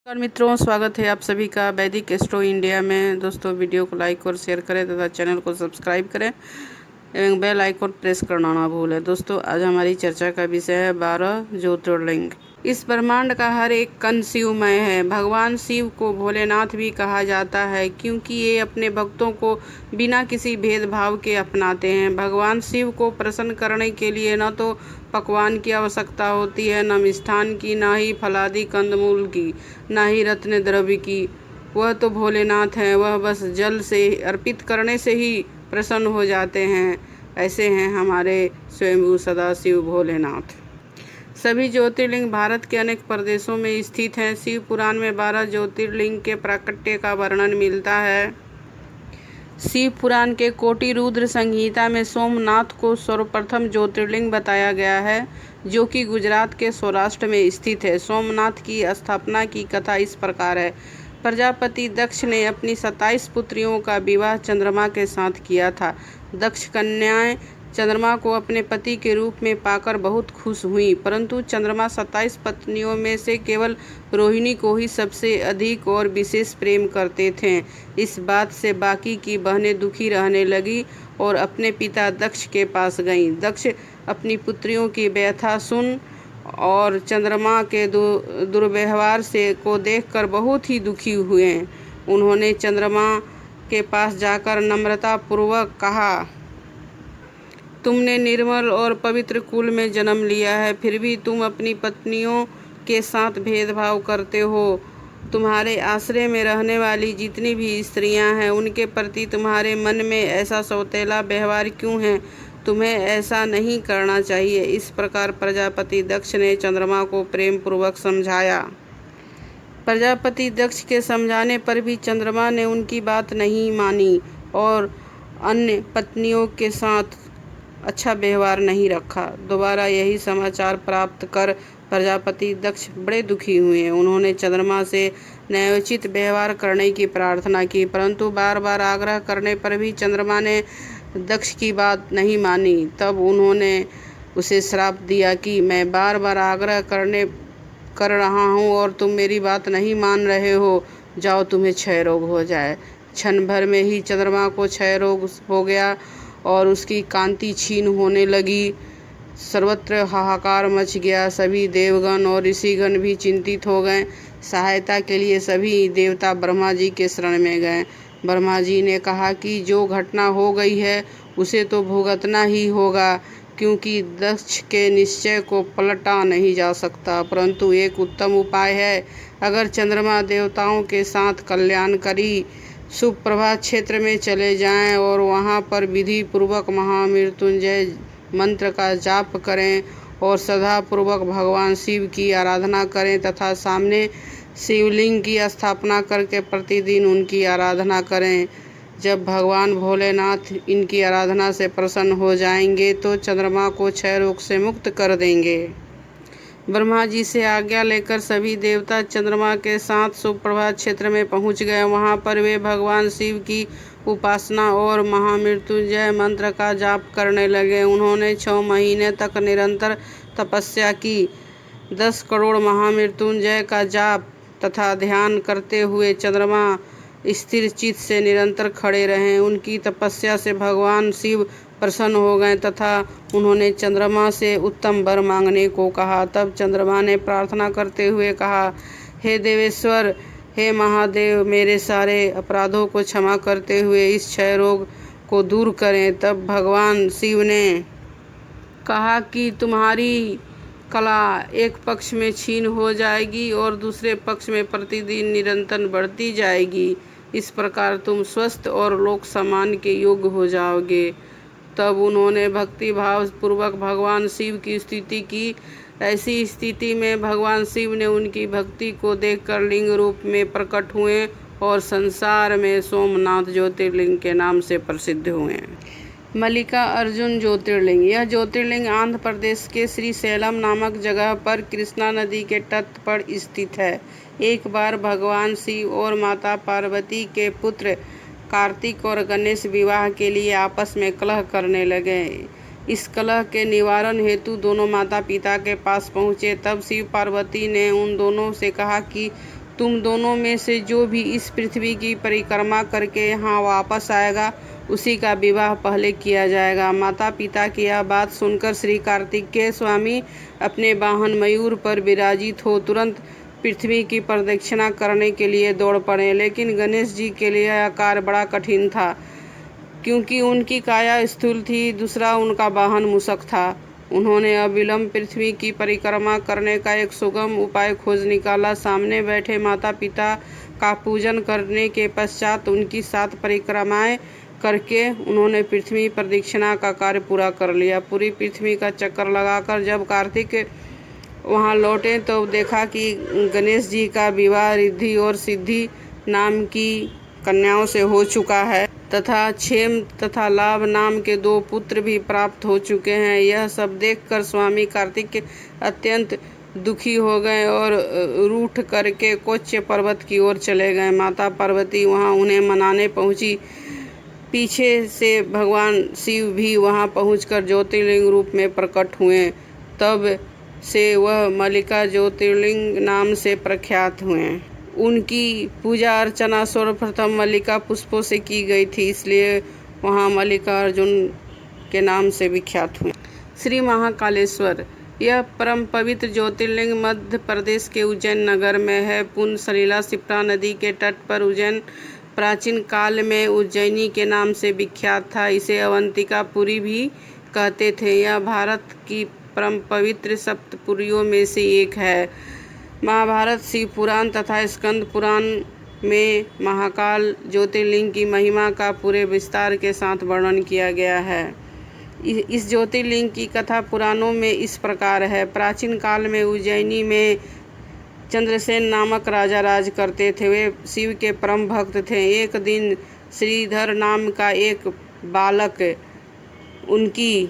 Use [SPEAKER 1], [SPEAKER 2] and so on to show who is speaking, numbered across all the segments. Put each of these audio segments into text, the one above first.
[SPEAKER 1] नमस्कार मित्रों, स्वागत है आप सभी का वैदिक एस्ट्रो इंडिया में। दोस्तों, वीडियो को लाइक और शेयर करें तथा चैनल को सब्सक्राइब करें एवं बेल आइकन प्रेस करना ना भूलें। दोस्तों, आज हमारी चर्चा का विषय है 12 ज्योतिर्लिंग। इस ब्रह्मांड का हर एक कण शिवमय है। भगवान शिव को भोलेनाथ भी कहा जाता है क्योंकि ये अपने भक्तों को बिना किसी भेदभाव के अपनाते हैं। भगवान शिव को प्रसन्न करने के लिए न तो पकवान की आवश्यकता होती है, न मिष्ठान की, न ही फलादि कंदमूल की, न ही रत्न द्रव्य की। वह तो भोलेनाथ हैं, वह बस जल से अर्पित करने से ही प्रसन्न हो जाते हैं। ऐसे हैं हमारे स्वयंभू सदाशिव भोलेनाथ। सभी ज्योतिर्लिंग भारत के अनेक प्रदेशों में स्थित हैं। शिव पुराण में 12 ज्योतिर्लिंग के प्राकट्य का वर्णन मिलता है। शिव पुराण के कोटि रुद्र संहिता में सोमनाथ को सर्वप्रथम ज्योतिर्लिंग बताया गया है, जो कि गुजरात के सौराष्ट्र में स्थित है। सोमनाथ की स्थापना की कथा इस प्रकार है। प्रजापति दक्ष ने अपनी 27 पुत्रियों का विवाह चंद्रमा के साथ किया था। दक्ष कन्याएं चंद्रमा को अपने पति के रूप में पाकर बहुत खुश हुई, परंतु चंद्रमा 27 पत्नियों में से केवल रोहिणी को ही सबसे अधिक और विशेष प्रेम करते थे। इस बात से बाकी की बहनें दुखी रहने लगी और अपने पिता दक्ष के पास गईं। दक्ष अपनी पुत्रियों की व्यथा सुन और चंद्रमा के दुर्व्यवहार से को देखकर बहुत ही दुखी हुए। उन्होंने चंद्रमा के पास जाकर नम्रता पूर्वक कहा, तुमने निर्मल और पवित्र कुल में जन्म लिया है, फिर भी तुम अपनी पत्नियों के साथ भेदभाव करते हो। तुम्हारे आश्रय में रहने वाली जितनी भी स्त्रियां हैं, उनके प्रति तुम्हारे मन में ऐसा सौतेला व्यवहार क्यों है? तुम्हें ऐसा नहीं करना चाहिए। इस प्रकार प्रजापति दक्ष ने चंद्रमा को प्रेम पूर्वक समझाया। प्रजापति दक्ष के समझाने पर भी चंद्रमा ने उनकी बात नहीं मानी और अन्य पत्नियों के साथ अच्छा व्यवहार नहीं रखा। दोबारा यही समाचार प्राप्त कर प्रजापति दक्ष बड़े दुखी हुए। उन्होंने चंद्रमा से न्यायोचित व्यवहार करने की प्रार्थना की, परंतु बार बार आग्रह करने पर भी चंद्रमा ने दक्ष की बात नहीं मानी। तब उन्होंने उसे श्राप दिया कि मैं बार बार आग्रह कर रहा हूँ और तुम मेरी बात नहीं मान रहे हो। जाओ, तुम्हें क्षय रोग हो जाए। क्षण भर में ही चंद्रमा को क्षय रोग हो गया और उसकी कांति क्षीण होने लगी। सर्वत्र हाहाकार मच गया। सभी देवगण और ऋषिगण भी चिंतित हो गए। सहायता के लिए सभी देवता ब्रह्मा जी के शरण में गए। ब्रह्मा जी ने कहा कि जो घटना हो गई है उसे तो भुगतना ही होगा, क्योंकि दक्ष के निश्चय को पलटा नहीं जा सकता। परंतु एक उत्तम उपाय है। अगर चंद्रमा देवताओं के साथ कल्याणकारी सुप्रभात क्षेत्र में चले जाएं और वहां पर विधि पूर्वक महामृत्युंजय मंत्र का जाप करें और श्रद्धा पूर्वक भगवान शिव की आराधना करें तथा सामने शिवलिंग की स्थापना करके प्रतिदिन उनकी आराधना करें। जब भगवान भोलेनाथ इनकी आराधना से प्रसन्न हो जाएंगे तो चंद्रमा को क्षय रोग से मुक्त कर देंगे। ब्रह्मा जी से आज्ञा लेकर सभी देवता चंद्रमा के साथ सुप्रभात क्षेत्र में पहुंच गए। वहां पर वे भगवान शिव की उपासना और महामृत्युंजय मंत्र का जाप करने लगे। उन्होंने 6 महीने तक निरंतर तपस्या की। 10 करोड़ महामृत्युंजय का जाप तथा ध्यान करते हुए चंद्रमा स्थिर चित्त से निरंतर खड़े रहे। उनकी तपस्या से भगवान शिव प्रसन्न हो गए तथा उन्होंने चंद्रमा से उत्तम वर मांगने को कहा। तब चंद्रमा ने प्रार्थना करते हुए कहा, हे देवेश्वर, हे महादेव, मेरे सारे अपराधों को क्षमा करते हुए इस क्षय रोग को दूर करें। तब भगवान शिव ने कहा कि तुम्हारी कला एक पक्ष में क्षीण हो जाएगी और दूसरे पक्ष में प्रतिदिन निरंतर बढ़ती जाएगी। इस प्रकार तुम स्वस्थ और लोक सम्मान के योग्य हो जाओगे। तब उन्होंने भक्ति भाव पूर्वक भगवान शिव की स्तुति की। ऐसी स्थिति में भगवान शिव ने उनकी भक्ति को देखकर लिंग रूप में प्रकट हुए और संसार में सोमनाथ ज्योतिर्लिंग के नाम से प्रसिद्ध हुए। मल्लिकार्जुन ज्योतिर्लिंग। यह ज्योतिर्लिंग आंध्र प्रदेश के श्रीशैलम नामक जगह पर कृष्णा नदी के तट पर स्थित है। एक बार भगवान शिव और माता पार्वती के पुत्र कार्तिक और गणेश विवाह के लिए आपस में कलह करने लगे। इस कलह के निवारण हेतु दोनों माता पिता के पास पहुँचे। तब शिव पार्वती ने उन दोनों से कहा कि तुम दोनों में से जो भी इस पृथ्वी की परिक्रमा करके यहाँ वापस आएगा उसी का विवाह पहले किया जाएगा। माता पिता की यह बात सुनकर श्री कार्तिकेय स्वामी अपने वाहन मयूर पर विराजित हो तुरंत पृथ्वी की प्रदक्षिणा करने के लिए दौड़ पड़े। लेकिन गणेश जी के लिए यह कार्य बड़ा कठिन था, क्योंकि उनकी काया स्थूल थी, दूसरा उनका वाहन मूषक था। उन्होंने अविलंब पृथ्वी की परिक्रमा करने का एक सुगम उपाय खोज निकाला। सामने बैठे माता पिता का पूजन करने के पश्चात उनकी 7 परिक्रमाएं करके उन्होंने पृथ्वी प्रदक्षिणा का कार्य पूरा कर लिया। पूरी पृथ्वी का चक्कर लगाकर जब कार्तिक वहां लौटे तो देखा कि गणेश जी का विवाह रिद्धि और सिद्धि नाम की कन्याओं से हो चुका है तथा क्षेम तथा लाभ नाम के 2 पुत्र भी प्राप्त हो चुके हैं। यह सब देखकर स्वामी कार्तिक अत्यंत दुखी हो गए और रूठ करके कोच्च पर्वत की ओर चले गए। माता पार्वती वहां उन्हें मनाने पहुंची। पीछे से भगवान शिव भी वहां पहुंचकर ज्योतिर्लिंग रूप में प्रकट हुए। तब से वह मल्लिका ज्योतिर्लिंग नाम से प्रख्यात हुए। उनकी पूजा अर्चना सर्वप्रथम मल्लिका पुष्पों से की गई थी, इसलिए वहाँ मल्लिकार्जुन के नाम से विख्यात हुए। श्री महाकालेश्वर यह परम पवित्र ज्योतिर्लिंग मध्य प्रदेश के उज्जैन नगर में है। पुण्य सलिला शिप्रा नदी के तट पर उज्जैन प्राचीन काल में उज्जैनी के नाम से विख्यात था। इसे अवंतिकापुरी भी कहते थे। यह भारत की परम पवित्र सप्तपुरियों में से एक है। महाभारत, शिव पुराण तथा स्कंद पुराण में महाकाल ज्योतिर्लिंग की महिमा का पूरे विस्तार के साथ वर्णन किया गया है। इस ज्योतिर्लिंग की कथा पुराणों में इस प्रकार है। प्राचीन काल में उज्जैनी में चंद्रसेन नामक राजा राज करते थे। वे शिव के परम भक्त थे। एक दिन श्रीधर नाम का एक बालक उनकी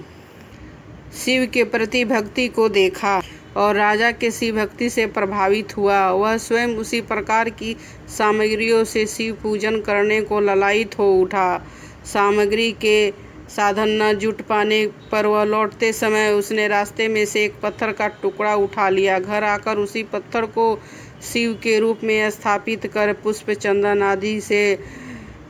[SPEAKER 1] शिव के प्रति भक्ति को देखा और राजा के शिव भक्ति से प्रभावित हुआ। वह स्वयं उसी प्रकार की सामग्रियों से शिव पूजन करने को ललायित हो उठा। सामग्री के साधन न जुट पाने पर वह लौटते समय उसने रास्ते में से एक पत्थर का टुकड़ा उठा लिया। घर आकर उसी पत्थर को शिव के रूप में स्थापित कर पुष्प चंदन आदि से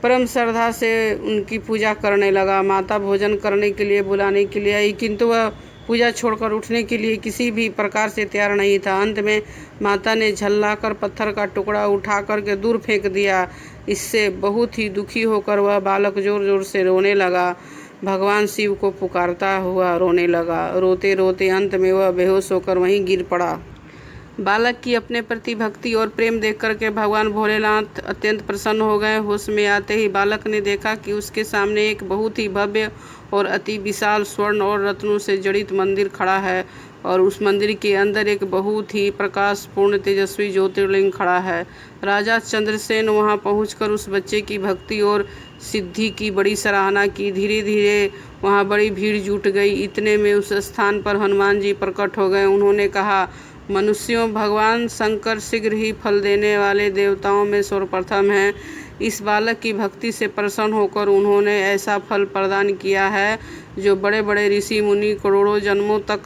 [SPEAKER 1] परम श्रद्धा से उनकी पूजा करने लगा। माता भोजन करने के लिए बुलाने के लिए आई, किंतु वह पूजा छोड़कर उठने के लिए किसी भी प्रकार से तैयार नहीं था। अंत में माता ने झल्लाकर पत्थर का टुकड़ा उठा करके दूर फेंक दिया। इससे बहुत ही दुखी होकर वह बालक जोर जोर से रोने लगा। भगवान शिव को पुकारता हुआ रोने लगा। रोते रोते अंत में वह बेहोश होकर वहीं गिर पड़ा। बालक की अपने प्रति भक्ति और प्रेम देख करके भगवान भोलेनाथ अत्यंत प्रसन्न हो गए। होश में आते ही बालक ने देखा कि उसके सामने एक बहुत ही भव्य और अति विशाल स्वर्ण और रत्नों से जड़ित मंदिर खड़ा है और उस मंदिर के अंदर एक बहुत ही प्रकाशपूर्ण तेजस्वी ज्योतिर्लिंग खड़ा है। राजा चंद्रसेन वहां पहुंचकर उस बच्चे की भक्ति और सिद्धि की बड़ी सराहना की। धीरे धीरे वहां बड़ी भीड़ जुट गई। इतने में उस स्थान पर हनुमान जी प्रकट हो गए। उन्होंने कहा, मनुष्यों, भगवान शंकर शीघ्र ही फल देने वाले देवताओं में सर्वप्रथम हैं। इस बालक की भक्ति से प्रसन्न होकर उन्होंने ऐसा फल प्रदान किया है जो बड़े बड़े ऋषि मुनि करोड़ों जन्मों तक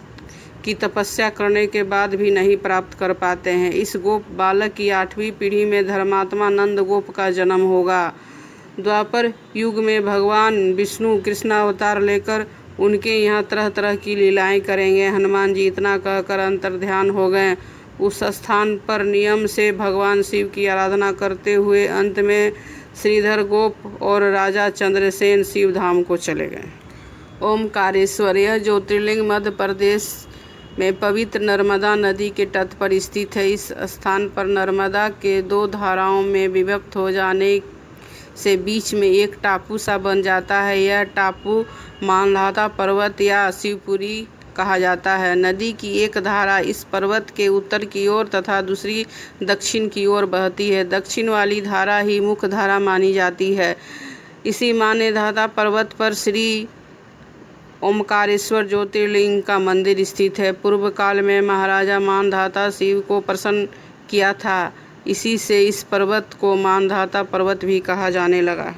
[SPEAKER 1] की तपस्या करने के बाद भी नहीं प्राप्त कर पाते हैं। इस गोप बालक की 8वीं पीढ़ी में धर्मात्मा नंद गोप का जन्म होगा। द्वापर युग में भगवान विष्णु कृष्णावतार लेकर उनके यहाँ तरह तरह की लीलाएं करेंगे। हनुमान जी इतना कहकर अंतर्ध्यान हो गए। उस स्थान पर नियम से भगवान शिव की आराधना करते हुए अंत में श्रीधर गोप और राजा चंद्रसेन शिव धाम को चले गए। ओमकारेश्वर यह ज्योतिर्लिंग मध्य प्रदेश में पवित्र नर्मदा नदी के तट पर स्थित है। इस स्थान पर नर्मदा के 2 धाराओं में विभक्त हो जाने से बीच में एक टापू सा बन जाता है। यह टापू मानधाता पर्वत या शिवपुरी कहा जाता है। नदी की एक धारा इस पर्वत के उत्तर की ओर तथा दूसरी दक्षिण की ओर बहती है। दक्षिण वाली धारा ही मुख्य धारा मानी जाती है। इसी मानधाता पर्वत पर श्री ओमकारेश्वर ज्योतिर्लिंग का मंदिर स्थित है। पूर्व काल में महाराजा मानधाता शिव को प्रसन्न किया था। इसी से इस पर्वत को मानधाता पर्वत भी कहा जाने लगा।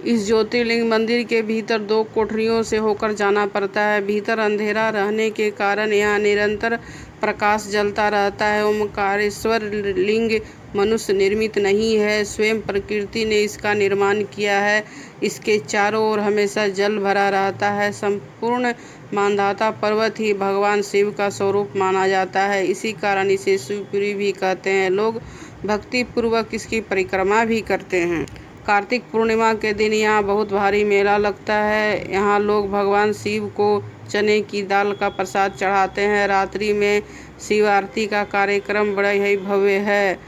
[SPEAKER 1] इस ज्योतिर्लिंग मंदिर के भीतर 2 कोठरियों से होकर जाना पड़ता है। भीतर अंधेरा रहने के कारण यहाँ निरंतर प्रकाश जलता रहता है। ओमकारेश्वर लिंग मनुष्य निर्मित नहीं है, स्वयं प्रकृति ने इसका निर्माण किया है। इसके चारों ओर हमेशा जल भरा रहता है। संपूर्ण मानधाता पर्वत ही भगवान शिव का स्वरूप माना जाता है। इसी कारण इसे शिवपुरी भी कहते हैं। लोग भक्ति पूर्वक इसकी परिक्रमा भी करते हैं। कार्तिक पूर्णिमा के दिन यहाँ बहुत भारी मेला लगता है। यहाँ लोग भगवान शिव को चने की दाल का प्रसाद चढ़ाते हैं। रात्रि में शिव आरती का कार्यक्रम बड़ा ही भव्य है।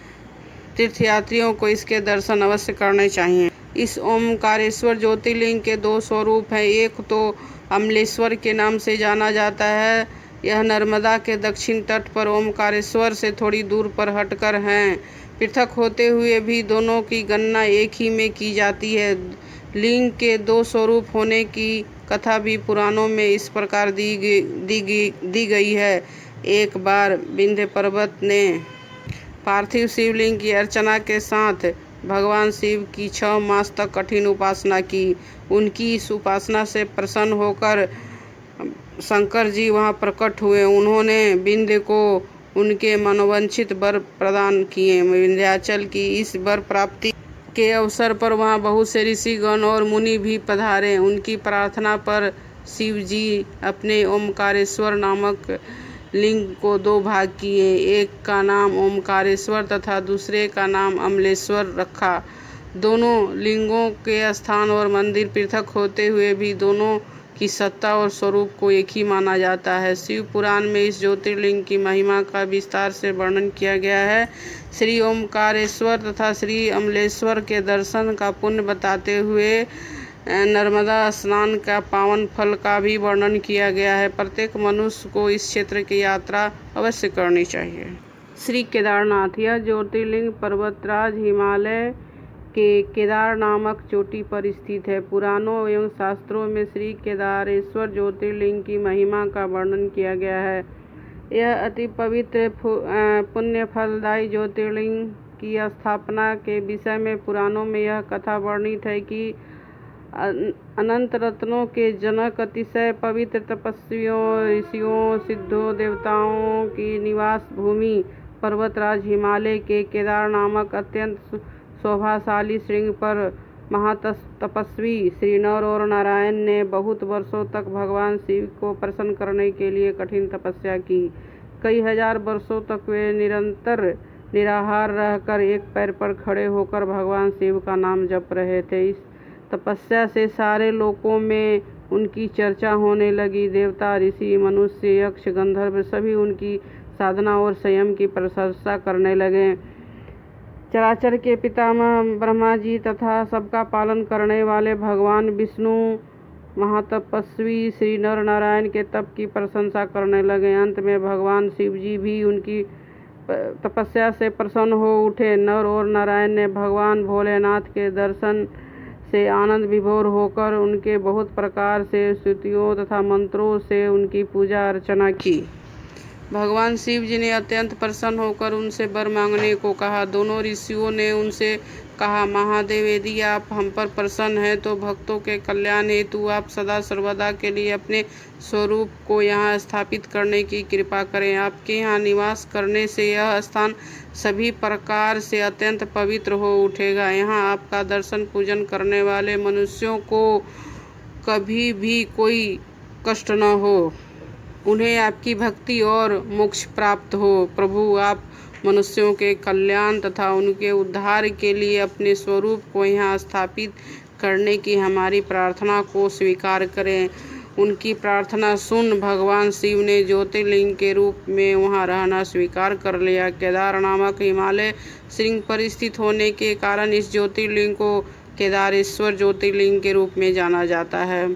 [SPEAKER 1] तीर्थयात्रियों को इसके दर्शन अवश्य करने चाहिए। इस ओमकारेश्वर ज्योतिर्लिंग के दो स्वरूप हैं। एक तो अमलेश्वर के नाम से जाना जाता है। यह नर्मदा के दक्षिण तट पर ओमकारेश्वर से थोड़ी दूर पर हटकर हैं। पृथक होते हुए भी दोनों की गणना एक ही में की जाती है। लिंग के दो स्वरूप होने की कथा भी पुराणों में इस प्रकार दी गई है। एक बार विंध्य पर्वत ने पार्थिव शिवलिंग की अर्चना के साथ भगवान शिव की 6 मास तक कठिन उपासना की। उनकी इस उपासना से प्रसन्न होकर शंकर जी वहां प्रकट हुए। उन्होंने विंध्य को उनके मनोवांछित वर प्रदान किए। विंध्याचल की इस वर प्राप्ति के अवसर पर वहां बहुत से ऋषिगण और मुनि भी पधारे। उनकी प्रार्थना पर शिव जी अपने ओमकारेश्वर नामक लिंग को 2 भाग किए। एक का नाम ओमकारेश्वर तथा दूसरे का नाम अमलेश्वर रखा। दोनों लिंगों के स्थान और मंदिर पृथक होते हुए भी दोनों की सत्ता और स्वरूप को एक ही माना जाता है। शिव पुराण में इस ज्योतिर्लिंग की महिमा का विस्तार से वर्णन किया गया है। श्री ओमकारेश्वर तथा श्री अमलेश्वर के दर्शन का पुण्य बताते हुए नर्मदा स्नान का पावन फल का भी वर्णन किया गया है। प्रत्येक मनुष्य को इस क्षेत्र की यात्रा अवश्य करनी चाहिए। श्री केदारनाथ, यह ज्योतिर्लिंग पर्वतराज हिमालय के केदार नामक चोटी पर स्थित है। पुराणों एवं शास्त्रों में श्री केदारेश्वर ज्योतिर्लिंग की महिमा का वर्णन किया गया है। यह अति पवित्र पुण्य फलदायी ज्योतिर्लिंग की स्थापना के विषय में पुराणों में यह कथा वर्णित है कि अनंत रत्नों के जनक, अतिशय पवित्र तपस्वियों, ऋषियों, सिद्धों, देवताओं की निवास भूमि पर्वतराज हिमालय के केदार नामक अत्यंत शोभाशाली श्रृंग पर महातपस्वी श्री नर और नारायण ने बहुत वर्षों तक भगवान शिव को प्रसन्न करने के लिए कठिन तपस्या की। कई हजार वर्षों तक वे निरंतर निराहार रहकर एक पैर पर खड़े होकर भगवान शिव का नाम जप रहे थे। इस तपस्या से सारे लोकों में उनकी चर्चा होने लगी। देवता, ऋषि, मनुष्य, यक्ष, गंधर्व सभी उनकी साधना और संयम की प्रशंसा करने लगे। चराचर के पितामह ब्रह्मा जी तथा सबका पालन करने वाले भगवान विष्णु महातपस्वी श्री नर नारायण के तप की प्रशंसा करने लगे। अंत में भगवान शिव जी भी उनकी तपस्या से प्रसन्न हो उठे। नर और नारायण ने भगवान भोलेनाथ के दर्शन से आनंद विभोर होकर उनके बहुत प्रकार से स्तुतियों तथा मंत्रों से उनकी पूजा अर्चना की। भगवान शिव जी ने अत्यंत प्रसन्न होकर उनसे वर मांगने को कहा। दोनों ऋषियों ने उनसे कहा, महादेव, यदि आप हम पर प्रसन्न हैं तो भक्तों के कल्याण हेतु आप सदा सर्वदा के लिए अपने स्वरूप को यहाँ स्थापित करने की कृपा करें। आपके यहाँ निवास करने से यह स्थान सभी प्रकार से अत्यंत पवित्र हो उठेगा। यहाँ आपका दर्शन पूजन करने वाले मनुष्यों को कभी भी कोई कष्ट न हो, उन्हें आपकी भक्ति और मोक्ष प्राप्त हो। प्रभु, आप मनुष्यों के कल्याण तथा उनके उद्धार के लिए अपने स्वरूप को यहाँ स्थापित करने की हमारी प्रार्थना को स्वीकार करें। उनकी प्रार्थना सुन भगवान शिव ने ज्योतिर्लिंग के रूप में वहाँ रहना स्वीकार कर लिया। केदार नामक हिमालय श्रृंग पर स्थित होने के कारण इस ज्योतिर्लिंग को केदारेश्वर ज्योतिर्लिंग के रूप में जाना जाता है।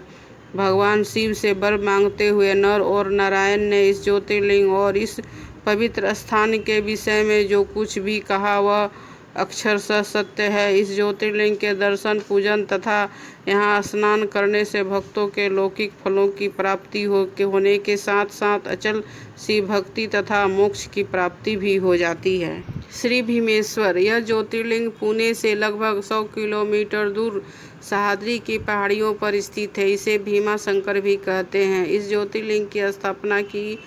[SPEAKER 1] भगवान शिव से वर मांगते हुए नर और नारायण ने इस ज्योतिर्लिंग और इस पवित्र स्थान के विषय में जो कुछ भी कहा वह अक्षरशः सत्य है। इस ज्योतिर्लिंग के दर्शन, पूजन तथा यहाँ स्नान करने से भक्तों के लौकिक फलों की प्राप्ति होने के साथ साथ अचल शिव भक्ति तथा मोक्ष की प्राप्ति भी हो जाती है। श्री भीमेश्वर, यह ज्योतिर्लिंग पुणे से लगभग 100 किलोमीटर दूर सह्याद्री की पहाड़ियों पर स्थित है। इसे भीमा शंकर भी कहते हैं। इस ज्योतिर्लिंग की स्थापना की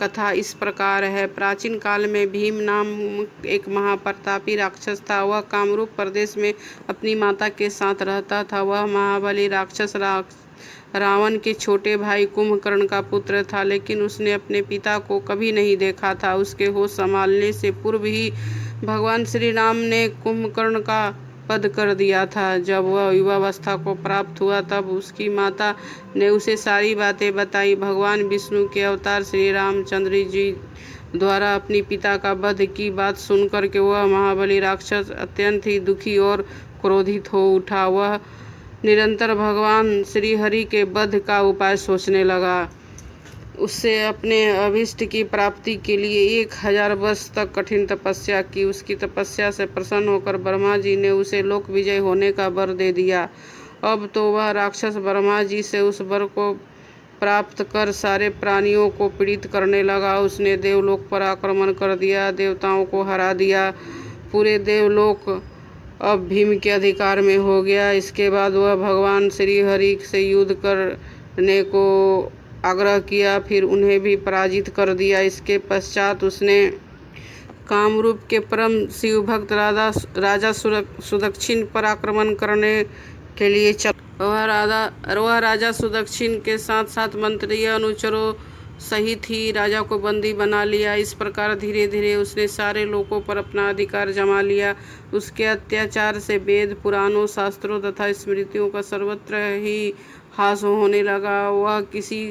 [SPEAKER 1] कथा इस प्रकार है। प्राचीन काल में भीम नामक एक महाप्रतापी राक्षस था। वह कामरूप प्रदेश में अपनी माता के साथ रहता था। वह महाबली राक्षस रावण के छोटे भाई कुंभकर्ण का पुत्र था, लेकिन उसने अपने पिता को कभी नहीं देखा था। उसके होश संभालने से पूर्व ही भगवान श्री राम ने कुंभकर्ण का वध कर दिया था। जब वह युवावस्था को प्राप्त हुआ तब उसकी माता ने उसे सारी बातें बताई। भगवान विष्णु के अवतार श्री रामचंद्र जी द्वारा अपनी पिता का वध की बात सुनकर के वह महाबली राक्षस अत्यंत ही दुखी और क्रोधित हो उठा। वह निरंतर भगवान श्री हरि के वध का उपाय सोचने लगा। उससे अपने अभीष्ट की प्राप्ति के लिए 1000 वर्ष तक कठिन तपस्या की। उसकी तपस्या से प्रसन्न होकर ब्रह्मा जी ने उसे लोक विजय होने का वर दे दिया। अब तो वह राक्षस ब्रह्मा जी से उस वर को प्राप्त कर सारे प्राणियों को पीड़ित करने लगा। उसने देवलोक पर आक्रमण कर दिया, देवताओं को हरा दिया। पूरे देवलोक अब भीम के अधिकार में हो गया। इसके बाद वह भगवान श्री हरि से युद्ध करने को आग्रह किया, फिर उन्हें भी पराजित कर दिया। इसके पश्चात उसने कामरूप के परम शिव भक्त राजा सुदक्षिण पर आक्रमण करने के लिए चला। वह राजा सुदक्षिण के साथ साथ मंत्री अनुचरों सहित ही राजा को बंदी बना लिया। इस प्रकार धीरे धीरे उसने सारे लोगों पर अपना अधिकार जमा लिया। उसके अत्याचार से वेद, पुराणों, शास्त्रों तथा स्मृतियों का सर्वत्र ही हास होने लगा। वह किसी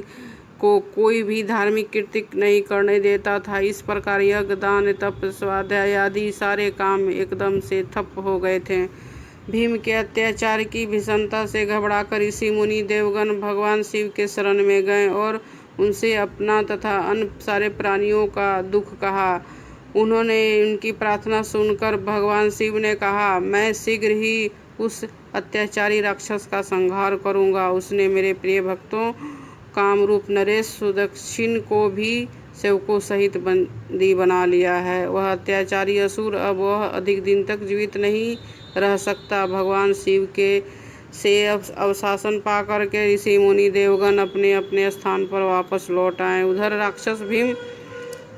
[SPEAKER 1] को कोई भी धार्मिक कृत्य नहीं करने देता था। इस प्रकार यज्ञ, दान, तप, स्वाध्याय आदि सारे काम एकदम से ठप हो गए थे। भीम के अत्याचार की भीषणता से घबराकर ऋषि मुनि देवगण भगवान शिव के शरण में गए और उनसे अपना तथा अन्य सारे प्राणियों का दुख कहा। उन्होंने उनकी प्रार्थना सुनकर भगवान शिव ने कहा, मैं शीघ्र ही उस अत्याचारी राक्षस का संहार करूंगा। उसने मेरे प्रिय भक्तों कामरूप नरेश सुदक्षिण को भी सेवकों सहित बंदी बना लिया है। वह अत्याचारी असुर अब वह अधिक दिन तक जीवित नहीं रह सकता। भगवान शिव के से अवशासन पा करके ऋषि मुनि देवगण अपने अपने स्थान पर वापस लौट आए। उधर राक्षस भीम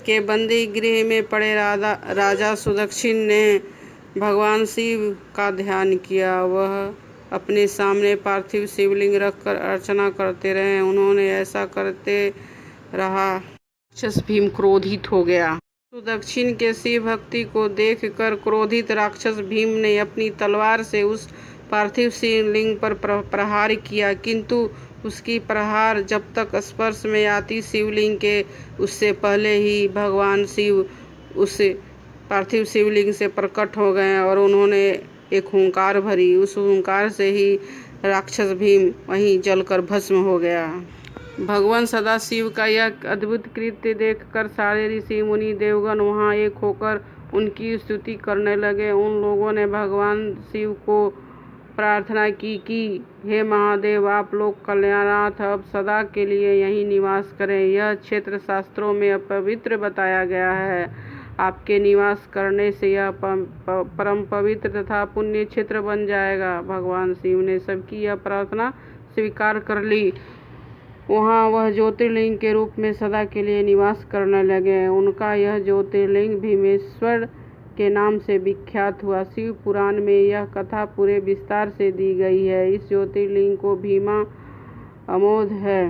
[SPEAKER 1] के बंदी गृह में पड़े राजा सुदक्षिण ने भगवान शिव का ध्यान किया। वह अपने सामने पार्थिव शिवलिंग रखकर अर्चना करते रहे। उन्होंने ऐसा करते रहा। राक्षस भीम क्रोधित हो गया। सुदक्षिण के शिव भक्ति को देखकर क्रोधित राक्षस भीम ने अपनी तलवार से उस पार्थिव शिवलिंग पर प्रहार किया, किंतु उसकी प्रहार जब तक स्पर्श में आती शिवलिंग के, उससे पहले ही भगवान शिव उस पार्थिव शिवलिंग से प्रकट हो गए और उन्होंने एक हुंकार भरी। उस हुंकार से ही राक्षस भीम वहीं जलकर भस्म हो गया। भगवान सदाशिव का यह अद्भुत कृत्य देखकर सारे ऋषि मुनि देवगण वहां एक होकर उनकी स्तुति करने लगे। उन लोगों ने भगवान शिव को प्रार्थना की कि हे महादेव, आप लोग कल्याणार्थ अब सदा के लिए यहीं निवास करें। यह क्षेत्र शास्त्रों में अपवित्र बताया गया है। आपके निवास करने से यह परम पवित्र तथा पुण्य क्षेत्र बन जाएगा। भगवान शिव ने सबकी यह प्रार्थना स्वीकार कर ली। वहाँ वह ज्योतिर्लिंग के रूप में सदा के लिए निवास करने लगे। उनका यह ज्योतिर्लिंग भीमेश्वर के नाम से विख्यात हुआ। शिव पुराण में यह कथा पूरे विस्तार से दी गई है। इस ज्योतिर्लिंग को भीमा अमोघ है।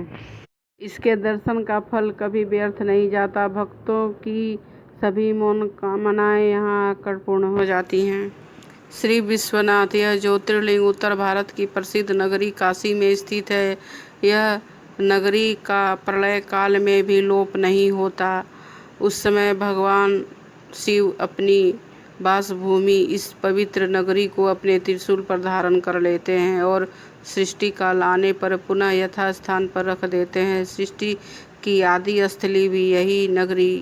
[SPEAKER 1] इसके दर्शन का फल कभी व्यर्थ नहीं जाता। भक्तों की सभी मनोकामनाएं यहाँ आकर पूर्ण हो जाती हैं। श्री विश्वनाथ, यह ज्योतिर्लिंग उत्तर भारत की प्रसिद्ध नगरी काशी में स्थित है। यह नगरी का प्रलय काल में भी लोप नहीं होता। उस समय भगवान शिव अपनी वासभूमि इस पवित्र नगरी को अपने त्रिशूल पर धारण कर लेते हैं और सृष्टि काल आने पर पुनः यथास्थान पर रख देते हैं। सृष्टि की आदि स्थली भी यही नगरी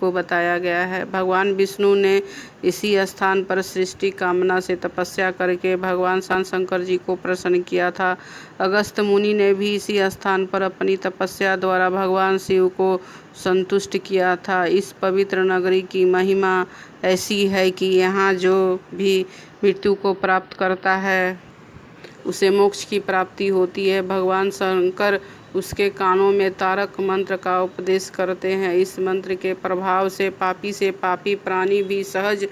[SPEAKER 1] को बताया गया है। भगवान विष्णु ने इसी स्थान पर सृष्टि कामना से तपस्या करके भगवान शंकर जी को प्रसन्न किया था। अगस्त्य मुनि ने भी इसी स्थान पर अपनी तपस्या द्वारा भगवान शिव को संतुष्ट किया था। इस पवित्र नगरी की महिमा ऐसी है कि यहाँ जो भी मृत्यु को प्राप्त करता है उसे मोक्ष की प्राप्ति होती है। भगवान शंकर उसके कानों में तारक मंत्र का उपदेश करते हैं। इस मंत्र के प्रभाव से पापी प्राणी भी सहज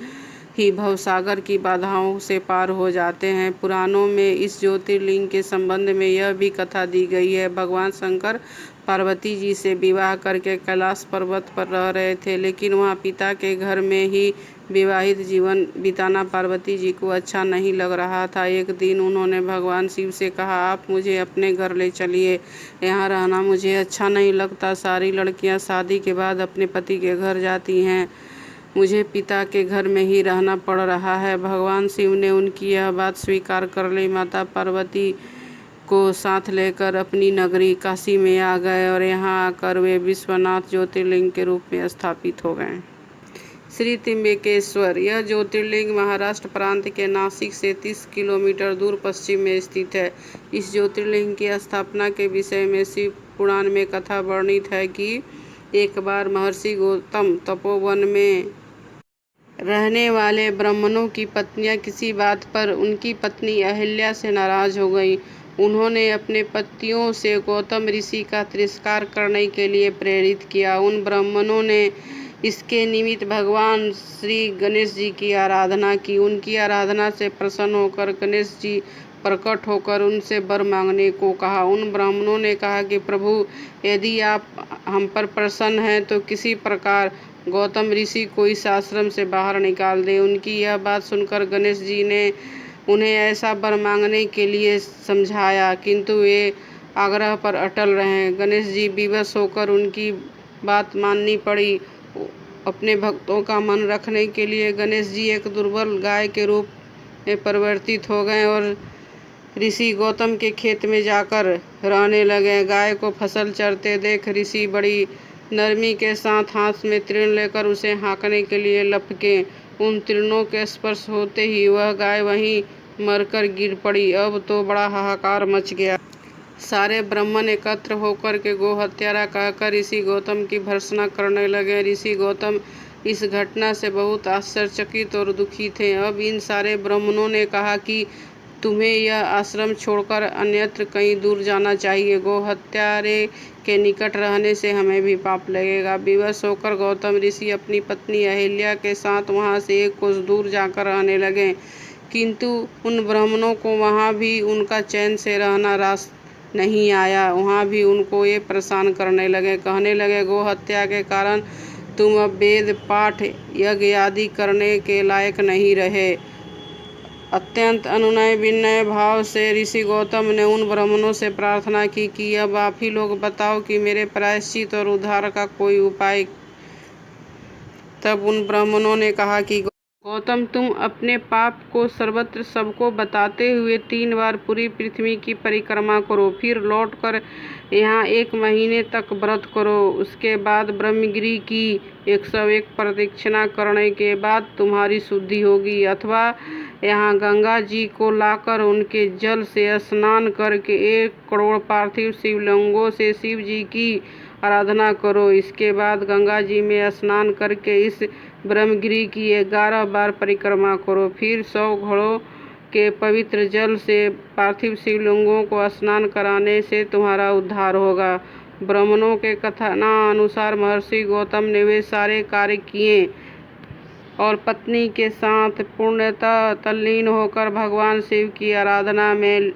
[SPEAKER 1] ही भवसागर की बाधाओं से पार हो जाते हैं। पुराणों में इस ज्योतिर्लिंग के संबंध में यह भी कथा दी गई है। भगवान शंकर पार्वती जी से विवाह करके कैलाश पर्वत पर रह रहे थे, लेकिन वहाँ पिता के घर में ही विवाहित जीवन बिताना पार्वती जी को अच्छा नहीं लग रहा था। एक दिन उन्होंने भगवान शिव से कहा, आप मुझे अपने घर ले चलिए, यहाँ रहना मुझे अच्छा नहीं लगता। सारी लड़कियाँ शादी के बाद अपने पति के घर जाती हैं, मुझे पिता के घर में ही रहना पड़ रहा है। भगवान शिव ने उनकी यह बात स्वीकार कर ली। माता पार्वती को साथ लेकर अपनी नगरी काशी में आ गए और यहाँ आकर वे विश्वनाथ ज्योतिर्लिंग के रूप में स्थापित हो गए। श्री त्र्यंबकेश्वर, यह ज्योतिर्लिंग महाराष्ट्र प्रांत के नासिक से 30 किलोमीटर दूर पश्चिम में स्थित है। इस ज्योतिर्लिंग की स्थापना के विषय में शिव पुराण में कथा वर्णित है कि एक बार महर्षि गौतम तपोवन में रहने वाले ब्राह्मणों की पत्नियां किसी बात पर उनकी पत्नी अहिल्या से नाराज हो गईं। उन्होंने अपने पतियों से गौतम ऋषि का तिरस्कार करने के लिए प्रेरित किया। उन ब्राह्मणों ने इसके निमित्त भगवान श्री गणेश जी की आराधना की। उनकी आराधना से प्रसन्न होकर गणेश जी प्रकट होकर उनसे वर मांगने को कहा। उन ब्राह्मणों ने कहा कि प्रभु, यदि आप हम पर प्रसन्न हैं तो किसी प्रकार गौतम ऋषि को इस आश्रम से बाहर निकाल दे। उनकी यह बात सुनकर गणेश जी ने उन्हें ऐसा वर मांगने के लिए समझाया, किंतु वे आग्रह पर अटल रहे। गणेश जी विवश होकर उनकी बात माननी पड़ी। अपने भक्तों का मन रखने के लिए गणेश जी एक दुर्बल गाय के रूप में परिवर्तित हो गए और ऋषि गौतम के खेत में जाकर रहने लगे। गाय को फसल चरते देख ऋषि बड़ी नरमी के साथ हाथ में तृण लेकर उसे हाँकने के लिए लपके। उन तृणों के स्पर्श होते ही वह गाय वहीं मरकर गिर पड़ी। अब तो बड़ा हाहाकार मच गया। सारे ब्राह्मण एकत्र होकर के गो हत्यारा कहकर ऋषि गौतम की भर्त्सना करने लगे। ऋषि गौतम इस घटना से बहुत आश्चर्यचकित और दुखी थे। अब इन सारे ब्राह्मणों ने कहा कि तुम्हें यह आश्रम छोड़कर अन्यत्र कहीं दूर जाना चाहिए। गो हत्यारे के निकट रहने से हमें भी पाप लगेगा। विवश होकर गौतम ऋषि अपनी पत्नी अहिल्या के साथ वहां से एक कोस दूर जाकर रहने लगे, किंतु उन ब्राह्मणों को वहां भी उनका चैन से रहना रास नहीं आया। वहां भी उनको ये परेशान करने लगे। कहने लगे, गो हत्या के कारण तुम अब वेद पाठ यज्ञ आदि करने के लायक नहीं रहे। अत्यंत अनुनय विनय भाव से ऋषि गौतम ने उन ब्राह्मणों से प्रार्थना की कि अब आप ही लोग बताओ कि मेरे प्रायश्चित और उद्धार का कोई उपाय। तब उन ब्राह्मणों ने कहा कि गौतम, तुम अपने पाप को सर्वत्र सबको बताते हुए 3 बार पूरी पृथ्वी की परिक्रमा करो, फिर लौटकर यहाँ 1 महीने तक व्रत करो। उसके बाद ब्रह्मगिरि की 101 प्रदक्षिणा करने के बाद तुम्हारी शुद्धि होगी। अथवा यहाँ गंगा जी को लाकर उनके जल से स्नान करके 1 करोड़ पार्थिव शिवलिंगों से शिव जी की आराधना करो। इसके बाद गंगा जी में स्नान करके इस ब्रह्मगिरि की 11 बार परिक्रमा करो। फिर 100 घड़ों के पवित्र जल से पार्थिव शिवलिंगों को स्नान कराने से तुम्हारा उद्धार होगा। ब्राह्मणों के कथनानुसार महर्षि गौतम ने वे सारे कार्य किए और पत्नी के साथ पूर्णतः तल्लीन होकर भगवान शिव की आराधना में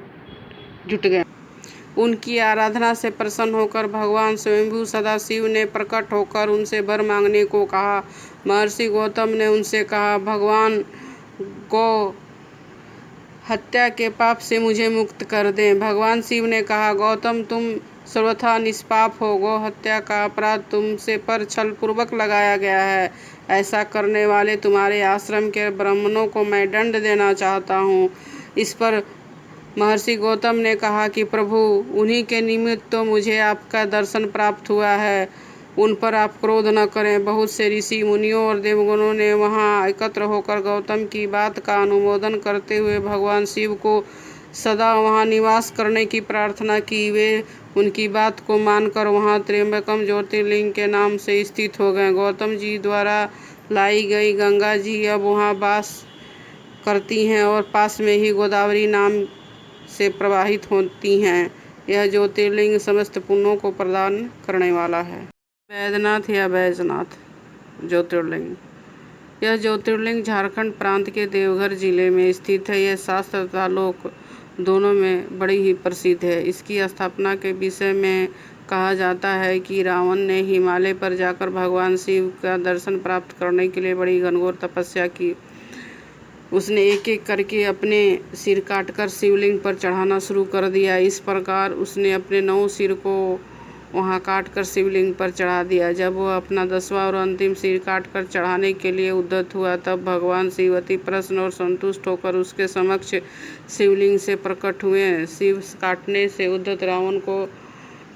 [SPEAKER 1] जुट गए। उनकी आराधना से प्रसन्न होकर भगवान स्वयंभू सदाशिव ने प्रकट होकर उनसे वर मांगने को कहा। महर्षि गौतम ने उनसे कहा, भगवान, गौ हत्या के पाप से मुझे मुक्त कर दें। भगवान शिव ने कहा, गौतम, तुम सर्वथा निष्पाप हो। गौ हत्या का अपराध तुमसे पर छल पूर्वक लगाया गया है। ऐसा करने वाले तुम्हारे आश्रम के ब्राह्मणों को मैं दंड देना चाहता हूँ। इस पर महर्षि गौतम ने कहा कि प्रभु, उन्हीं के निमित्त तो मुझे आपका दर्शन प्राप्त हुआ है, उन पर आप क्रोध न करें। बहुत से ऋषि मुनियों और देवगणों ने वहां एकत्र होकर गौतम की बात का अनुमोदन करते हुए भगवान शिव को सदा वहां निवास करने की प्रार्थना की। वे उनकी बात को मानकर वहां त्र्यंबकम ज्योतिर्लिंग के नाम से स्थित हो गए। गौतम जी द्वारा लाई गई गंगा जी अब वहां वास करती हैं और पास में ही गोदावरी नाम से प्रवाहित होती हैं। यह ज्योतिर्लिंग समस्त पुण्यों को प्रदान करने वाला है। वैद्यनाथ या बैजनाथ ज्योतिर्लिंग, यह ज्योतिर्लिंग झारखंड प्रांत के देवघर जिले में स्थित है। यह शास्त्र तथा लोक दोनों में बड़ी ही प्रसिद्ध है। इसकी स्थापना के विषय में कहा जाता है कि रावण ने हिमालय पर जाकर भगवान शिव का दर्शन प्राप्त करने के लिए बड़ी घनघोर तपस्या की। उसने एक एक करके अपने सिर काटकर शिवलिंग पर चढ़ाना शुरू कर दिया। इस प्रकार उसने अपने 9 सिर को वहां काटकर शिवलिंग पर चढ़ा दिया। जब वह अपना 10वां और अंतिम सिर काटकर चढ़ाने के लिए उद्यत हुआ, तब भगवान शिव अति प्रसन्न और संतुष्ट होकर उसके समक्ष शिवलिंग से प्रकट हुए। शिव काटने से उद्यत रावण को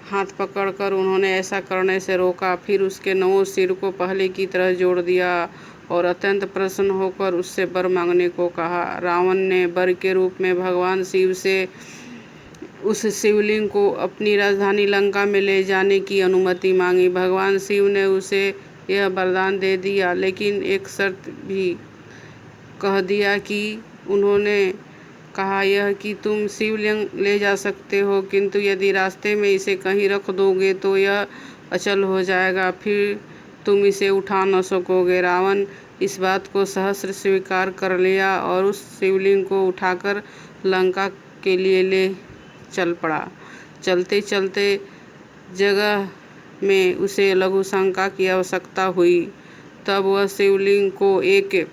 [SPEAKER 1] हाथ पकड़कर उन्होंने ऐसा करने से रोका। फिर उसके 9 सिर को पहले की तरह जोड़ दिया और अत्यंत प्रसन्न होकर उससे वर मांगने को कहा। रावण ने वर के रूप में भगवान शिव से उस शिवलिंग को अपनी राजधानी लंका में ले जाने की अनुमति मांगी। भगवान शिव ने उसे यह वरदान दे दिया, लेकिन एक शर्त भी कह दिया कि उन्होंने कहा यह कि तुम शिवलिंग ले जा सकते हो, किंतु यदि रास्ते में इसे कहीं रख दोगे तो यह अचल हो जाएगा, फिर तुम इसे उठा न सकोगे। रावण इस बात को सहर्ष स्वीकार कर लिया और उस शिवलिंग को उठाकर लंका के लिए ले चल पड़ा। चलते चलते जगह में उसे लघु शंका की आवश्यकता हुई। तब वह शिवलिंग को एक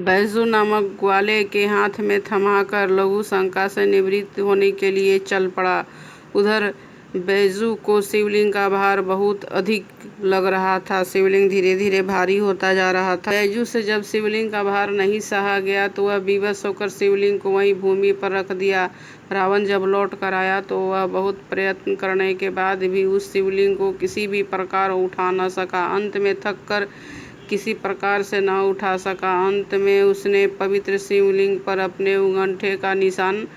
[SPEAKER 1] बैजू नामक ग्वाले के हाथ में थमाकर लघु शंका से निवृत्त होने के लिए चल पड़ा। उधर बैजू को शिवलिंग का भार बहुत अधिक लग रहा था। शिवलिंग धीरे धीरे भारी होता जा रहा था। बैजू से जब शिवलिंग का भार नहीं सहा गया तो वह विवश होकर शिवलिंग को वहीं भूमि पर रख दिया। रावण जब लौट कर आया तो वह बहुत प्रयत्न करने के बाद भी उस शिवलिंग को किसी भी प्रकार उठा न सका। अंत में थक कर किसी प्रकार से न उठा सका। अंत में उसने पवित्र शिवलिंग पर अपने अंगूठे का निशान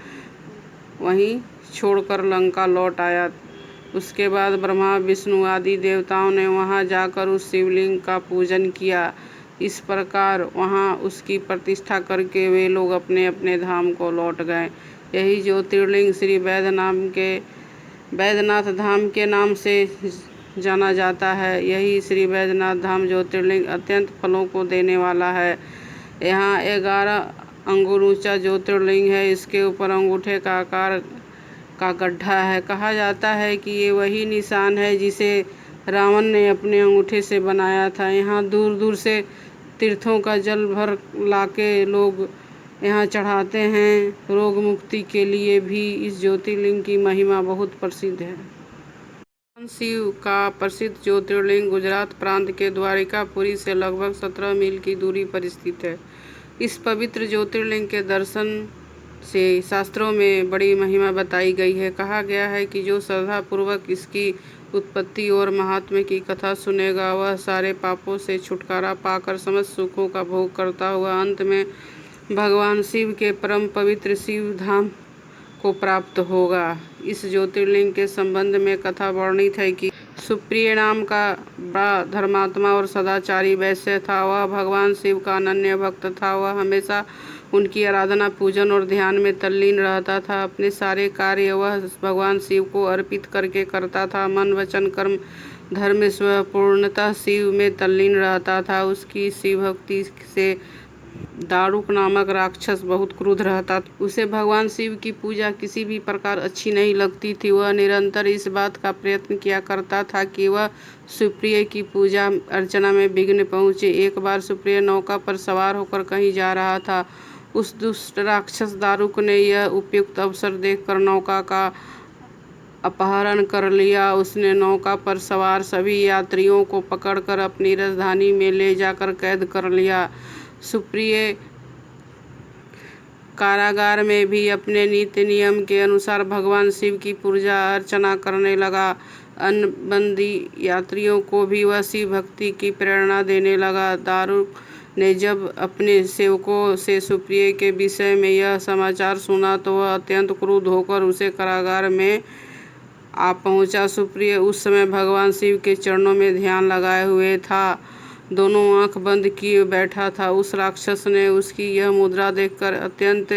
[SPEAKER 1] वहीं छोड़कर लंका लौट आया। उसके बाद ब्रह्मा विष्णु आदि देवताओं ने वहां जाकर उस शिवलिंग का पूजन किया। इस प्रकार वहां उसकी प्रतिष्ठा करके वे लोग अपने अपने धाम को लौट गए। यही ज्योतिर्लिंग श्री बैद्यनाथ धाम के नाम से जाना जाता है। यही श्री बैद्यनाथ धाम ज्योतिर्लिंग अत्यंत फलों को देने वाला है। यहाँ 11 अंगुल ऊंचा ज्योतिर्लिंग है। इसके ऊपर अंगूठे का आकार का गड्ढा है। कहा जाता है कि ये वही निशान है जिसे रावण ने अपने अंगूठे से बनाया था। यहाँ दूर दूर से तीर्थों का जल भर लाके लोग यहाँ चढ़ाते हैं। रोग मुक्ति के लिए भी इस ज्योतिर्लिंग की महिमा बहुत प्रसिद्ध है। भगवान शिव का प्रसिद्ध ज्योतिर्लिंग गुजरात प्रांत के द्वारिकापुरी से लगभग 17 मील की दूरी पर स्थित है। इस पवित्र ज्योतिर्लिंग के दर्शन से शास्त्रों में बड़ी महिमा बताई गई है। कहा गया है कि जो श्रद्धापूर्वक इसकी उत्पत्ति और महात्म्य की कथा सुनेगा, वह सारे पापों से छुटकारा पाकर समस्त सुखों का भोग करता हुआ अंत में भगवान शिव के परम पवित्र शिव धाम को प्राप्त होगा। इस ज्योतिर्लिंग के संबंध में कथा वर्णित है कि सुप्रिय नाम का बड़ा धर्मात्मा और सदाचारी वैश्य था। वह भगवान शिव का अनन्य भक्त था। वह हमेशा उनकी आराधना, पूजन और ध्यान में तल्लीन रहता था। अपने सारे कार्य वह भगवान शिव को अर्पित करके करता था। मन, वचन, कर्म, धर्म में स्वयं पूर्णतः शिव में तल्लीन रहता था। उसकी शिव भक्ति से दारुक नामक राक्षस बहुत क्रुद्ध रहता था। उसे भगवान शिव की पूजा किसी भी प्रकार अच्छी नहीं लगती थी। वह निरंतर इस बात का प्रयत्न किया करता था कि वह सुप्रिय की पूजा अर्चना में विघ्न पहुँचे। एक बार सुप्रिय नौका पर सवार होकर कहीं जा रहा था। उस दुष्ट राक्षस दारुक ने यह उपयुक्त अवसर देखकर नौका का अपहरण कर लिया। उसने नौका पर सवार सभी यात्रियों को पकड़कर अपनी राजधानी में ले जाकर कैद कर लिया। सुप्रिय कारागार में भी अपने नीति नियम के अनुसार भगवान शिव की पूजा अर्चना करने लगा। अन्य बंदी यात्रियों को भी वह शिव भक्ति की प्रेरणा देने लगा। दारुक ने जब अपने सेवकों से सुप्रिय के विषय में यह समाचार सुना तो वह अत्यंत क्रुद्ध होकर उसे कारागार में आ पहुंचा। सुप्रिय उस समय भगवान शिव के चरणों में ध्यान लगाए हुए था। दोनों आंख बंद किए बैठा था। उस राक्षस ने उसकी यह मुद्रा देखकर अत्यंत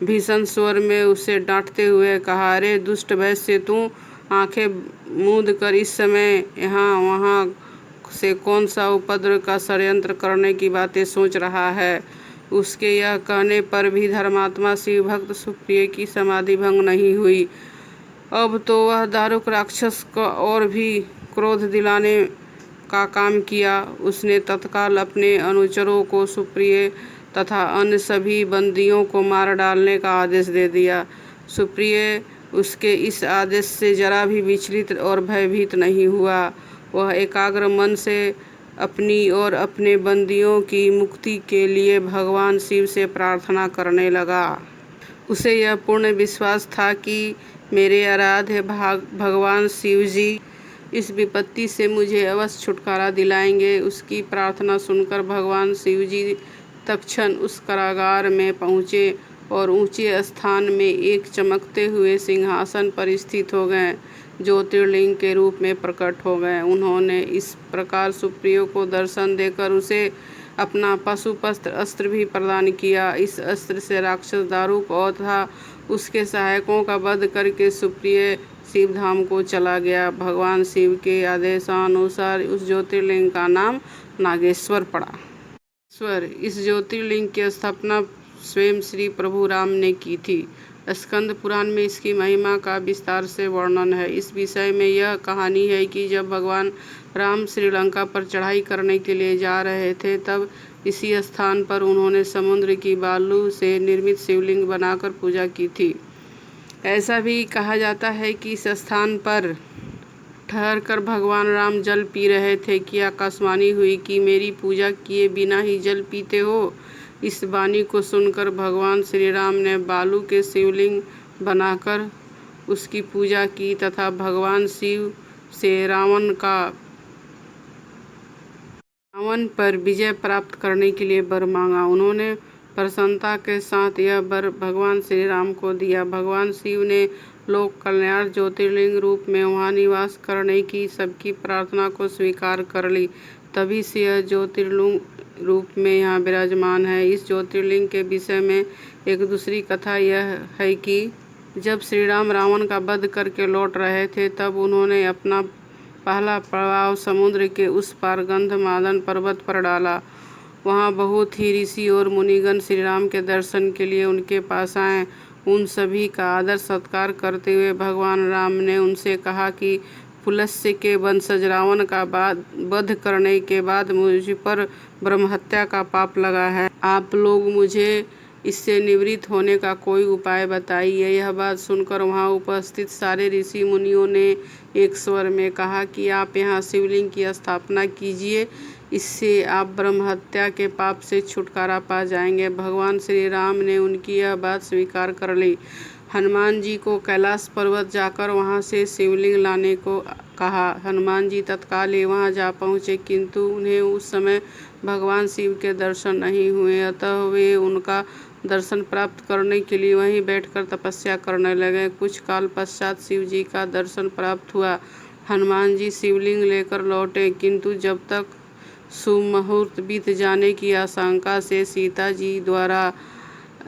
[SPEAKER 1] भीषण स्वर में उसे डांटते हुए कहा, अरे दुष्ट वैश्य, तू आंखें मूंद कर इस समय यहाँ वहाँ से कौन सा उपद्रव का षड्यंत्र करने की बातें सोच रहा है। उसके यह कहने पर भी धर्मात्मा शिव भक्त सुप्रिय की समाधि भंग नहीं हुई। अब तो वह दारुक राक्षस को और भी क्रोध दिलाने का काम किया। उसने तत्काल अपने अनुचरों को सुप्रिय तथा अन्य सभी बंदियों को मार डालने का आदेश दे दिया। सुप्रिय उसके इस आदेश से जरा भी विचलित और भयभीत नहीं हुआ। वह एकाग्र मन से अपनी और अपने बंदियों की मुक्ति के लिए भगवान शिव से प्रार्थना करने लगा। उसे यह पूर्ण विश्वास था कि मेरे आराध्य भगवान शिव जी इस विपत्ति से मुझे अवश्य छुटकारा दिलाएंगे। उसकी प्रार्थना सुनकर भगवान शिव जी तत्क्षण उस कारागार में पहुँचे और ऊंचे स्थान में एक चमकते हुए सिंहासन पर स्थित हो गए, ज्योतिर्लिंग के रूप में प्रकट हो गए। उन्होंने इस प्रकार सुप्रिय को दर्शन देकर उसे अपना पशुपस्त्र अस्त्र भी प्रदान किया। इस अस्त्र से राक्षस दारुक और तथा उसके सहायकों का वध करके सुप्रिय शिव धाम को चला गया। भगवान शिव के आदेशानुसार उस ज्योतिर्लिंग का नाम नागेश्वर पड़ा। इस ज्योतिर्लिंग की स्थापना स्वयं श्री प्रभु राम ने की थी। स्कंद पुराण में इसकी महिमा का विस्तार से वर्णन है। इस विषय में यह कहानी है कि जब भगवान राम श्रीलंका पर चढ़ाई करने के लिए जा रहे थे, तब इसी स्थान पर उन्होंने समुद्र की बालू से निर्मित शिवलिंग बनाकर पूजा की थी। ऐसा भी कहा जाता है कि इस स्थान पर ठहरकर भगवान राम जल पी रहे थे कि आकाशवाणी हुई कि मेरी पूजा किए बिना ही जल पीते हो। इस वाणी को सुनकर भगवान श्री राम ने बालू के शिवलिंग बनाकर उसकी पूजा की तथा भगवान शिव से रावण पर विजय प्राप्त करने के लिए वर मांगा। उन्होंने प्रसन्नता के साथ यह वर भगवान श्री राम को दिया। भगवान शिव ने लोक कल्याण ज्योतिर्लिंग रूप में वहाँ निवास करने की सबकी प्रार्थना को स्वीकार कर ली। तभी से यह ज्योतिर्लिंग रूप में यहाँ विराजमान है। इस ज्योतिर्लिंग के विषय में एक दूसरी कथा यह है कि जब श्री राम रावण का वध करके लौट रहे थे, तब उन्होंने अपना पहला प्रभाव समुद्र के उस पार गंधमादन पर्वत पर डाला। वहाँ बहुत ही ऋषि और मुनिगण श्री राम के दर्शन के लिए उनके पास आए। उन सभी का आदर सत्कार करते हुए भगवान राम ने उनसे कहा कि पुलस्त्य के वंशज रावण का वध करने के बाद मुझ पर ब्रह्महत्या का पाप लगा है। आप लोग मुझे इससे निवृत्त होने का कोई उपाय बताइए। यह बात सुनकर वहाँ उपस्थित सारे ऋषि मुनियों ने एक स्वर में कहा कि आप यहाँ शिवलिंग की स्थापना कीजिए, इससे आप ब्रह्महत्या के पाप से छुटकारा पा जाएंगे। भगवान श्री राम ने उनकी यह बात स्वीकार कर ली। हनुमान जी को कैलाश पर्वत जाकर वहाँ से शिवलिंग लाने को कहा। हनुमान जी तत्काल ही वहाँ जा पहुँचे, किंतु उन्हें उस समय भगवान शिव के दर्शन नहीं हुए। अतः वे उनका दर्शन प्राप्त करने के लिए वहीं बैठकर तपस्या करने लगे। कुछ काल पश्चात शिव जी का दर्शन प्राप्त हुआ। हनुमान जी शिवलिंग लेकर लौटे, किंतु जब तक सुमुहूर्त बीत जाने की आशंका से सीता जी द्वारा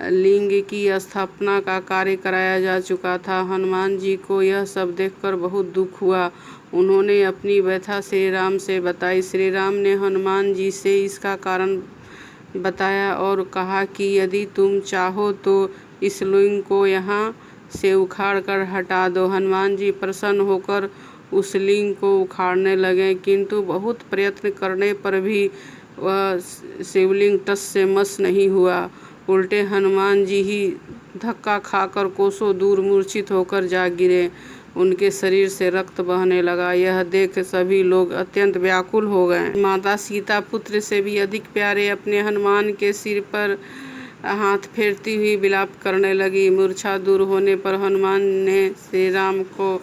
[SPEAKER 1] लिंग की स्थापना का कार्य कराया जा चुका था। हनुमान जी को यह सब देखकर बहुत दुख हुआ। उन्होंने अपनी व्यथा श्री राम से बताई। श्री राम ने हनुमान जी से इसका कारण बताया और कहा कि यदि तुम चाहो तो इस लिंग को यहाँ से उखाड़ कर हटा दो। हनुमान जी प्रसन्न होकर उस लिंग को उखाड़ने लगे, किंतु बहुत प्रयत्न करने पर भी वह शिवलिंग टस से मस नहीं हुआ। उल्टे हनुमान जी ही धक्का खाकर कोसों दूर मूर्छित होकर जा गिरे। उनके शरीर से रक्त बहने लगा। यह देख सभी लोग अत्यंत व्याकुल हो गए। माता सीता पुत्र से भी अधिक प्यारे अपने हनुमान के सिर पर हाथ फेरती हुई विलाप करने लगी। मूर्छा दूर होने पर हनुमान ने श्री राम को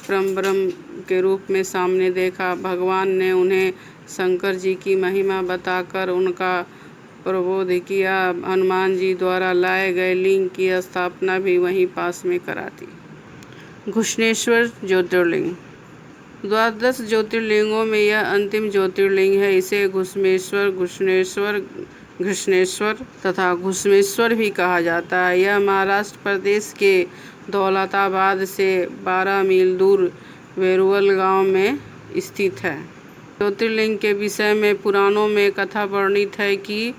[SPEAKER 1] ब्रह्म के रूप में सामने देखा। भगवान ने उन्हें शंकर जी की महिमा बताकर उनका प्रबोध किया। हनुमान जी द्वारा लाए गए लिंग की स्थापना भी वहीं पास में करा दी। घुष्णेश्वर ज्योतिर्लिंग 12 ज्योतिर्लिंगों में यह अंतिम ज्योतिर्लिंग है। इसे घुष्णेश्वर घृष्णेश्वर तथा घुश्मेश्वर भी कहा जाता है। यह महाराष्ट्र प्रदेश के दौलताबाद से 12 मील दूर वेरुवल गांव में स्थित है। ज्योतिर्लिंग के विषय में पुराणों में कथा वर्णित है कि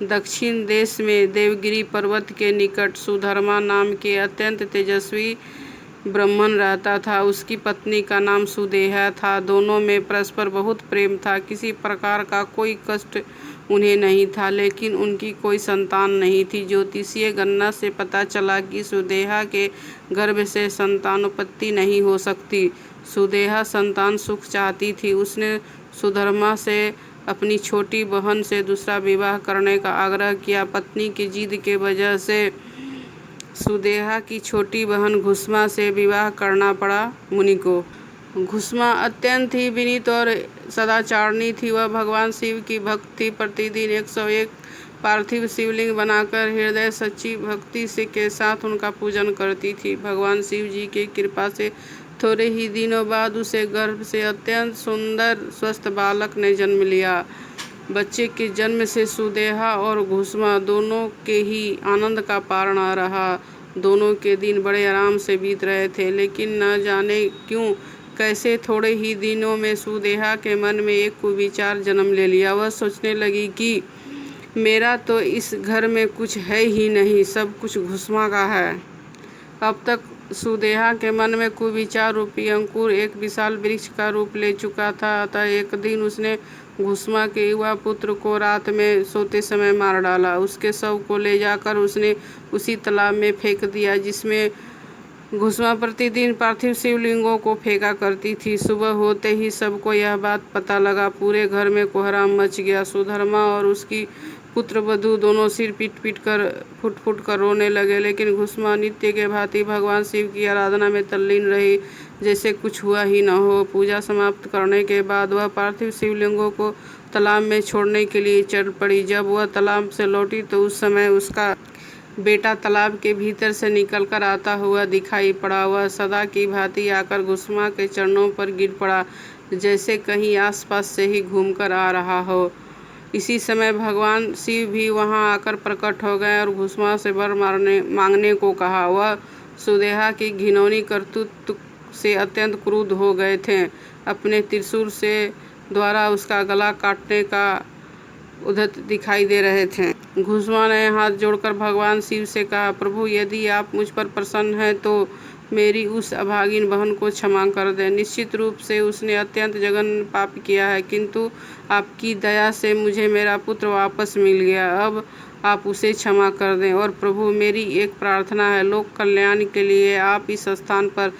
[SPEAKER 1] दक्षिण देश में देवगिरी पर्वत के निकट सुधर्मा नाम के अत्यंत तेजस्वी ब्राह्मण रहता था। उसकी पत्नी का नाम सुदेहा था। दोनों में परस्पर बहुत प्रेम था। किसी प्रकार का कोई कष्ट उन्हें नहीं था, लेकिन उनकी कोई संतान नहीं थी। ज्योतिषीय गणना से पता चला कि सुदेहा के गर्भ से संतानोत्पत्ति नहीं हो सकती। सुदेहा संतान सुख चाहती थी। उसने सुधर्मा से अपनी छोटी बहन से दूसरा विवाह करने का आग्रह किया। पत्नी की जिद के वजह से सुदेहा की छोटी बहन घुश्मा से विवाह करना पड़ा मुनि को। घुश्मा अत्यंत ही विनीत और सदाचारणी थी। वह भगवान शिव की भक्त थी। प्रतिदिन 101 पार्थिव शिवलिंग बनाकर हृदय सच्ची भक्ति से के साथ उनका पूजन करती थी। भगवान शिव जी की कृपा से थोड़े ही दिनों बाद उसे गर्भ से अत्यंत सुंदर स्वस्थ बालक ने जन्म लिया। बच्चे के जन्म से सुदेहा और घुश्मा दोनों के ही आनंद का पार न रहा। दोनों के दिन बड़े आराम से बीत रहे थे, लेकिन न जाने क्यों कैसे थोड़े ही दिनों में सुदेहा के मन में एक कुविचार जन्म ले लिया। वह सोचने लगी कि मेरा तो इस घर में कुछ है ही नहीं, सब कुछ घुश्मा का है। अब तक सुदेहा के मन में कुविचार रूपी अंकुर एक विशाल वृक्ष का रूप ले चुका था। अतः एक दिन उसने घुश्मा के युवा पुत्र को रात में सोते समय मार डाला। उसके शव को ले जाकर उसने उसी तालाब में फेंक दिया जिसमें घुश्मा प्रतिदिन पार्थिव शिवलिंगों को फेंका करती थी। सुबह होते ही सबको यह बात पता लगा। पूरे घर में कोहराम मच गया। सुधर्मा और उसकी पुत्र वधू दोनों सिर पीट पीट कर फुट फुट कर रोने लगे, लेकिन घुश्मा नित्य के भांति भगवान शिव की आराधना में तल्लीन रही, जैसे कुछ हुआ ही न हो। पूजा समाप्त करने के बाद वह पार्थिव शिवलिंगों को तालाब में छोड़ने के लिए चल पड़ी। जब वह तालाब से लौटी तो उस समय उसका बेटा तालाब के भीतर से निकलकर आता हुआ दिखाई पड़ा। वह सदा की भांति आकर घुश्मा के चरणों पर गिर पड़ा, जैसे कहीं आसपास से ही घूमकर आ रहा हो। इसी समय भगवान शिव भी वहां आकर प्रकट हो गए और घुश्मा से वर मांगने को कहा। वह सुदेहा की घिनौनी करतूत से अत्यंत क्रुद्ध हो गए थे। अपने त्रिशूल से द्वारा उसका गला काटने का उद्यत दिखाई दे रहे थे। घुश्मा ने हाथ जोड़कर भगवान शिव से कहा, प्रभु, यदि आप मुझ पर प्रसन्न हैं तो मेरी उस अभागिन बहन को क्षमा कर दें। निश्चित रूप से उसने अत्यंत जघन्य पाप किया है, किंतु आपकी दया से मुझे मेरा पुत्र वापस मिल गया। अब आप उसे क्षमा कर दें। और प्रभु, मेरी एक प्रार्थना है, लोक कल्याण के लिए आप इस स्थान पर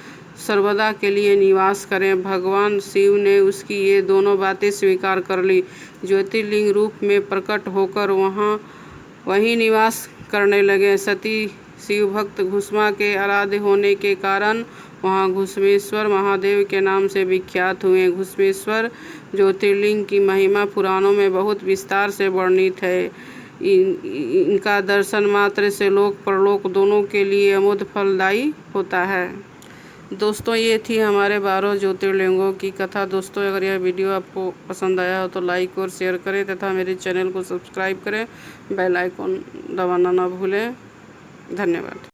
[SPEAKER 1] सर्वदा के लिए निवास करें। भगवान शिव ने उसकी ये दोनों बातें स्वीकार कर ली। ज्योतिर्लिंग रूप में प्रकट होकर वहीं निवास करने लगे। सती शिव भक्त घुश्मा के आराध्य होने के कारण वहाँ घुश्मेश्वर महादेव के नाम से विख्यात हुए। घुश्मेश्वर ज्योतिर्लिंग की महिमा पुराणों में बहुत विस्तार से वर्णित है। इनका दर्शन मात्र से लोक परलोक दोनों के लिए अमोघ फलदायी होता है। दोस्तों, ये थी हमारे 12 ज्योतिर्लिंगों की कथा। दोस्तों, अगर यह वीडियो आपको पसंद आया हो तो लाइक और शेयर करें तथा मेरे चैनल को सब्सक्राइब करें। बेल आइकन दबाना ना भूलें। धन्यवाद।